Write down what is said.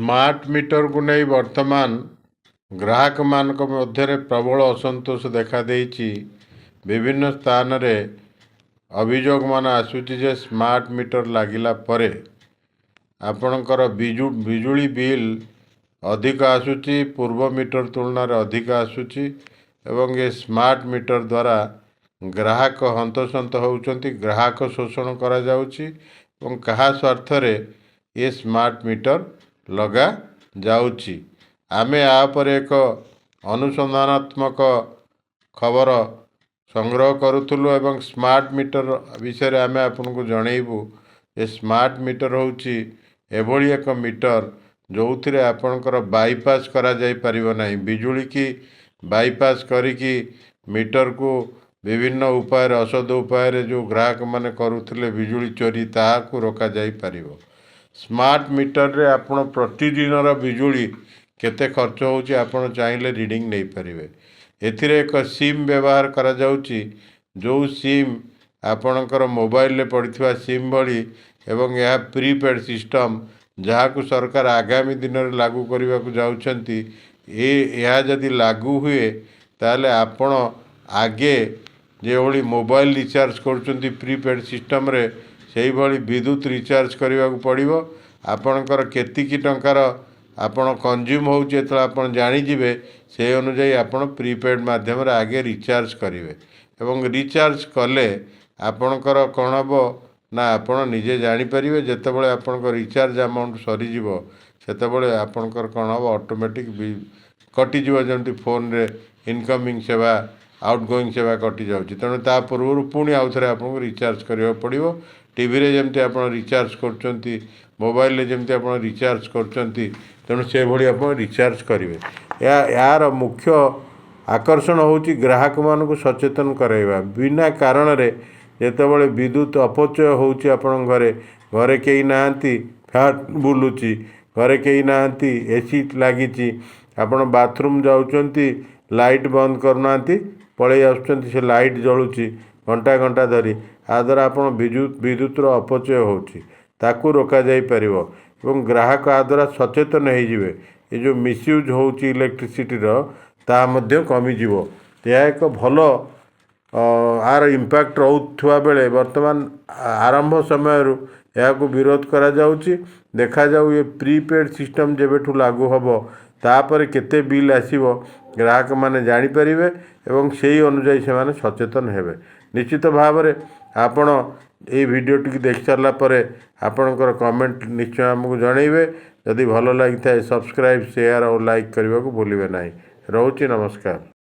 Smart meter को नहीं वर्तमान ग्राहक मान मध्य प्रबल असंतोष देखा देइछि। विभिन्न स्थान रे अभियोग मान आसुछि जे स्मार्ट मीटर लागिला परे आपणकर बिजुली बिल अधिक आसुछि, पूर्व मीटर तुलना रे अधिक आसुछि एवं ये स्मार्ट मीटर द्वारा ग्राहक हंतसंत होउछन्ति, ग्राहक शोषण करा जाउछि एवं कहा स्वार्थ रे ये स्मार्ट मीटर लगा जाउछि। आमे आ पर एक अनुसंधानात्मक खबर संग्रह करुथुलु एवं स्मार्ट मीटर विषय आम आपको जनइबू। ये स्मार्ट मीटर होउछि एभली एक मीटर जो थे आपणकर बाईपास करा जाई परिबो नाही। बिजुली की बाईपास करिकी मीटर को विभिन्न उपाय असद उपाय जो ग्राहक माने करुथिले बिजुली चोरी ताहाकू रोका जाई परिबो। स्मार्ट मीटर रे आपण प्रतिदिन बिजुली केते खर्च होउछि आपण चाहिले रीडिंग नहीं पारिबे। एथिरे एक सिम व्यवहार करा जाउछि जो सिम आपणकर मोबाइल रे पड़िथिबा सिम भली एवं यह प्रीपेड सिस्टम जहाकू सरकार आगामी दिन में लागू करने को जाउछंती। यह जदि लागू हुए ताले आपण आगे जो भली मोबाइल रिचार्ज करुछंती प्रीपेड सिस्टम रे सेही भली विद्युत रिचार्ज करने को पड़िबो। आपणकर केतिकी टंकार आपण कंज्यूम होउछि एतला आपण जानि जिवे से अनुसार आपण प्रीपेड माध्यम रे आगे रिचार्ज करिवे एवं रिचार्ज कले आपणकर कोन हबो ना आपण निजे जानि परिबे। जेतेबेले आपणकर रिचार्ज अमाउंट सरी जिवो सेतेबेले आपणकर कोन हबो ऑटोमेटिक कटि जिवो। जेमति फोन रे इनकमिंग सेवा आउटगोइंग सेवा कटि जाउछि तेणु ता पूर्व पुणी आउ थे आपको रिचार्ज करिया पड़िबो। टीवी रे जेमति आपण रिचार्ज करछंती, मोबाइल रे जेमति आपण रिचार्ज करछंती तेणु से भली आपण रिचार्ज करिवे। यार मुख्य आकर्षण होउछि ग्राहक मान को सचेतन कराइबा। बिना कारण रे जेतेबेले विद्युत अपचय होउछि आपण घरे घरे केही नाहंती, फैन बुलुछि, घरे केही नाहंती, एसी लागिछि, आपण बाथरूम जाउछंती लाइट बंद करनांती पळै आछंती से लाइट जळुछि घंटा घंटा धरी आ द्वारा आपण विद्युत अपचय होउछि ताकू रोका जाई परिबो एवं ग्राहक आ द्वारा सचेतन हो जिवे। ये जो मिसयूज होउछि इलेक्ट्रिसिटी रो ता मध्य कमी जिवो। या एक भलो आर इम्पैक्ट रोथुवा बेले वर्तमान आरंभ समय या विरोध करा जाउछि। देखा जाऊ ये प्रीपेड सिस्टम जेबेठू लागू हबो तापर केते बिल आसीबो ग्राहक माने जानि परिबे एवं सेही अनुसार से माने सचेतन हेबे। निश्चित भाव में आपण ये वीडियोटी देख सारा पर आपणकर कमेंट निश्चय आमको जनइबे। जदि भल लगी था सब्सक्राइब शेयर और लाइक करने को भूलिए नहीं। रोची नमस्कार।